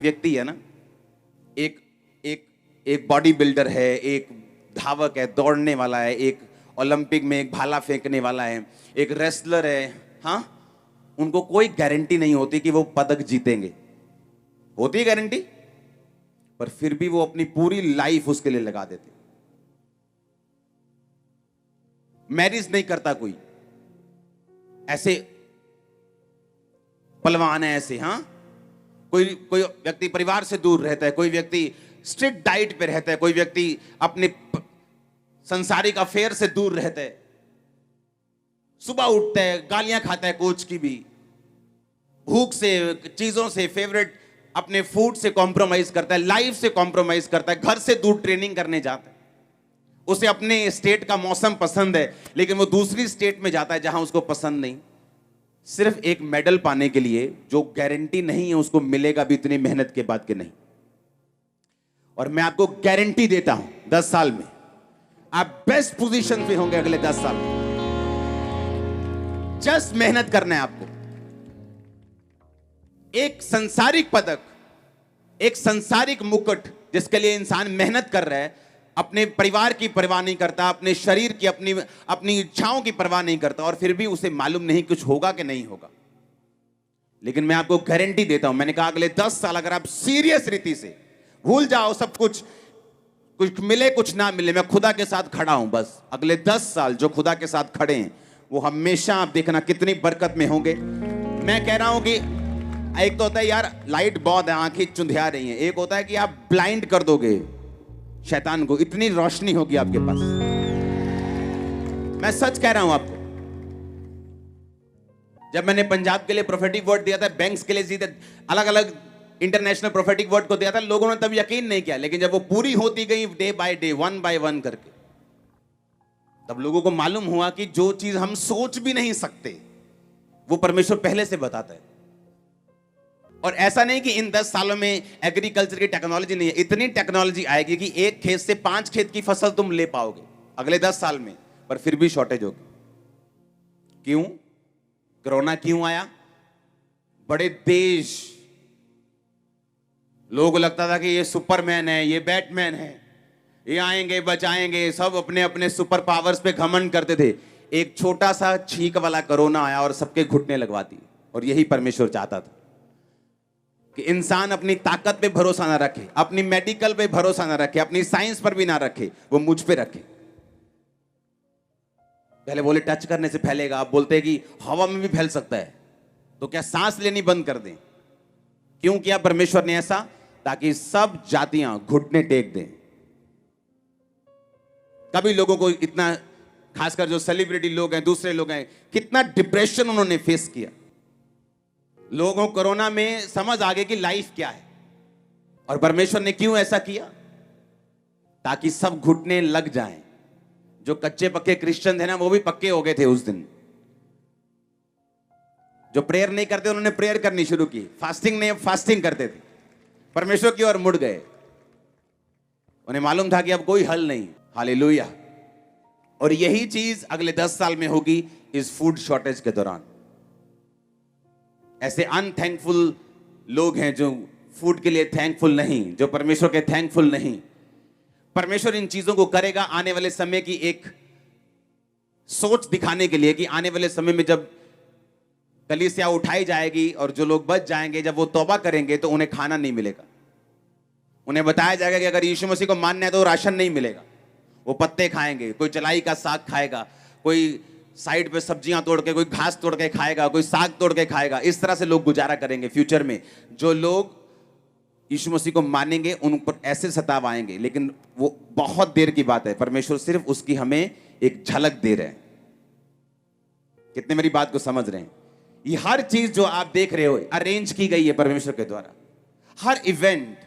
व्यक्ति है ना, एक एक एक बॉडी बिल्डर है, एक धावक है, दौड़ने वाला है, एक ओलंपिक में एक भाला फेंकने वाला है, एक रेसलर है, हाँ, उनको कोई गारंटी नहीं होती कि वो पदक जीतेंगे। होती है गारंटी, पर फिर भी वो अपनी पूरी लाइफ उसके लिए लगा देते। मैरिज नहीं करता कोई, ऐसे पहलवान है ऐसे, हाँ, कोई कोई व्यक्ति परिवार से दूर रहता है, कोई व्यक्ति स्ट्रिक्ट डाइट पे रहता है, कोई व्यक्ति अपने संसारिक अफेयर से दूर रहता है, सुबह उठता है, गालियां खाता है कोच की भी, भूख से, चीजों से, फेवरेट अपने फूड से कॉम्प्रोमाइज करता है, लाइफ से कॉम्प्रोमाइज करता है, घर से दूर ट्रेनिंग करने जाता है। उसे अपने स्टेट का मौसम पसंद है, लेकिन वो दूसरी स्टेट में जाता है जहां उसको पसंद नहीं, सिर्फ एक मेडल पाने के लिए, जो गारंटी नहीं है उसको मिलेगा भी इतनी मेहनत के बाद के नहीं। और मैं आपको गारंटी देता हूं 10 साल में आप बेस्ट पोजीशन पे होंगे। अगले 10 साल में जस्ट मेहनत करना है आपको। एक संसारिक पदक, एक संसारिक मुकुट जिसके लिए इंसान मेहनत कर रहा है, अपने परिवार की परवाह नहीं करता, अपने शरीर की, अपनी इच्छाओं की परवाह नहीं करता, और फिर भी उसे मालूम नहीं कुछ होगा कि नहीं होगा। लेकिन मैं आपको गारंटी देता हूं, मैंने कहा अगले 10 साल अगर आप सीरियस रीति से भूल जाओ सब कुछ, कुछ मिले कुछ ना मिले, मैं खुदा के साथ खड़ा हूं बस। अगले 10 साल जो खुदा के साथ खड़े हैं वो हमेशा आप देखना कितनी बरकत में होंगे। मैं कह रहा हूं कि एक तो होता है यार लाइट बहुत है, आंखें चुंधिया रही हैं, एक होता है कि आप ब्लाइंड कर दोगे शैतान को, इतनी रोशनी होगी आपके पास। मैं सच कह रहा हूं आपको। जब मैंने पंजाब के लिए प्रोफेटिक वर्ड दिया था, बैंक्स के लिए सीधे अलग अलग इंटरनेशनल प्रोफेटिक वर्ड को दिया था, लोगों ने तब यकीन नहीं किया, लेकिन जब वो पूरी होती गई डे बाय डे, 1 बाय 1 करके, तब लोगों को मालूम हुआ कि जो चीज हम सोच भी नहीं सकते वो परमेश्वर पहले से बताता है। और ऐसा नहीं कि इन 10 सालों में एग्रीकल्चर की टेक्नोलॉजी नहीं है, इतनी टेक्नोलॉजी आएगी कि एक खेत से 5 खेत की फसल तुम ले पाओगे अगले 10 साल में, पर फिर भी शॉर्टेज होगी। क्यों? कोरोना क्यों आया? बड़े देश, लोगों को लगता था कि ये सुपरमैन है, ये बैटमैन है, ये आएंगे बचाएंगे, सब अपने अपने सुपर पावर्स पे घमंड करते थे। एक छोटा सा छींक वाला कोरोना आया और सबके घुटने लगवा दी। और यही परमेश्वर चाहता था कि इंसान अपनी ताकत पे भरोसा ना रखे, अपनी मेडिकल पे भरोसा ना रखे, अपनी साइंस पर भी ना रखे, वो मुझ पे रखे। पहले बोले टच करने से फैलेगा, आप बोलते हैं कि हवा में भी फैल सकता है, तो क्या सांस लेनी बंद कर दें? क्यों किया परमेश्वर ने ऐसा? ताकि सब जातियां घुटने टेक दें। कभी लोगों को इतना, खासकर जो सेलिब्रिटी लोग हैं, दूसरे लोग हैं, कितना डिप्रेशन उन्होंने फेस किया। लोगों को कोरोना में समझ आ गई कि लाइफ क्या है। और परमेश्वर ने क्यों ऐसा किया? ताकि सब घुटने लग जाएं। जो कच्चे पक्के क्रिश्चियन थे ना, वो भी पक्के हो गए थे उस दिन। जो प्रेयर नहीं करते उन्होंने प्रेयर करनी शुरू की, फास्टिंग नहीं, फास्टिंग करते थे, परमेश्वर की ओर मुड़ गए। उन्हें मालूम था कि अब कोई हल नहीं। हालेलुया। और यही चीज अगले 10 साल में होगी इस फूड शॉर्टेज के दौरान। ऐसे अनथैंकफुल लोग हैं जो फूड के लिए थैंकफुल नहीं, जो परमेश्वर के थैंकफुल नहीं। परमेश्वर इन चीजों को करेगा आने वाले समय की एक सोच दिखाने के लिए, कि आने वाले समय में जब कलीसिया उठाई जाएगी और जो लोग बच जाएंगे, जब वो तौबा करेंगे तो उन्हें खाना नहीं मिलेगा। उन्हें बताया जाएगा कि अगर यीशु मसीह को मानना है तो राशन नहीं मिलेगा, वो पत्ते खाएंगे, कोई चलाई का साग खाएगा, कोई साइड पे सब्जियां तोड़ के, कोई घास तोड़ के खाएगा, कोई साग तोड़ के खाएगा। इस तरह से लोग गुजारा करेंगे फ्यूचर में। जो लोग यीशु मसीह को मानेंगे उन पर ऐसे सताव आएंगे, लेकिन वो बहुत देर की बात है। परमेश्वर सिर्फ उसकी हमें एक झलक दे रहे हैं। कितने मेरी बात को समझ रहे हैं? ये हर चीज जो आप देख रहे हो अरेंज की गई है परमेश्वर के द्वारा। हर इवेंट,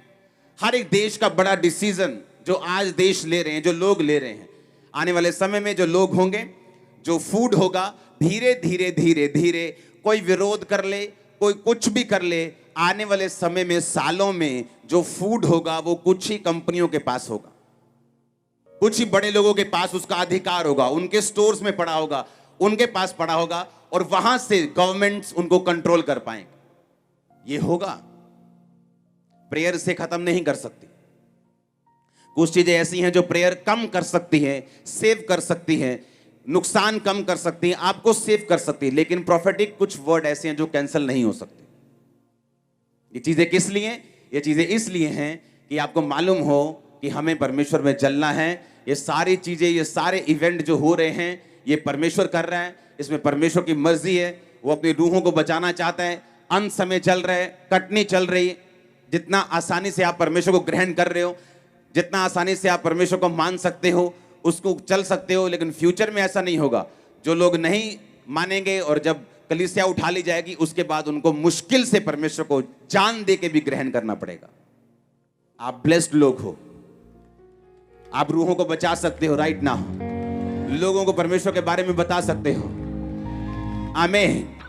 हर एक देश का बड़ा डिसीजन जो आज देश ले रहे हैं, जो लोग ले रहे हैं, आने वाले समय में जो लोग होंगे, जो फूड होगा, धीरे धीरे धीरे धीरे, कोई विरोध कर ले, कोई कुछ भी कर ले, आने वाले समय में, सालों में, जो फूड होगा वो कुछ ही कंपनियों के पास होगा, कुछ ही बड़े लोगों के पास उसका अधिकार होगा, उनके स्टोर्स में पड़ा होगा, उनके पास पड़ा होगा, और वहां से गवर्नमेंट्स उनको कंट्रोल कर पाएंगे। ये होगा। प्रेयर से खत्म नहीं कर सकती। कुछ चीजें ऐसी हैं जो प्रेयर कम कर सकती है, सेव कर सकती है, नुकसान कम कर सकती है, आपको सेव कर सकती है। लेकिन प्रोफेटिक कुछ वर्ड ऐसे हैं जो कैंसिल नहीं हो सकते। ये चीजें किस लिए? ये चीजें इसलिए हैं कि आपको मालूम हो कि हमें परमेश्वर में चलना है। ये सारी चीजें, ये सारे इवेंट जो हो रहे हैं, ये परमेश्वर कर रहा है, इसमें परमेश्वर की मर्जी है। वो अपनी रूहों को बचाना चाहता है। अंत समय चल रहा है, कटनी चल रही है। जितना आसानी से आप परमेश्वर को ग्रहण कर रहे हो, जितना आसानी से आप परमेश्वर को मान सकते हो, उसको चल सकते हो, लेकिन फ्यूचर में ऐसा नहीं होगा। जो लोग नहीं मानेंगे और जब कलीसिया उठा ली जाएगी, उसके बाद उनको मुश्किल से परमेश्वर को जान दे के भी ग्रहण करना पड़ेगा। आप ब्लेस्ड लोग हो, आप रूहों को बचा सकते हो राइट नाउ, लोगों को परमेश्वर के बारे में बता सकते हो। आमीन।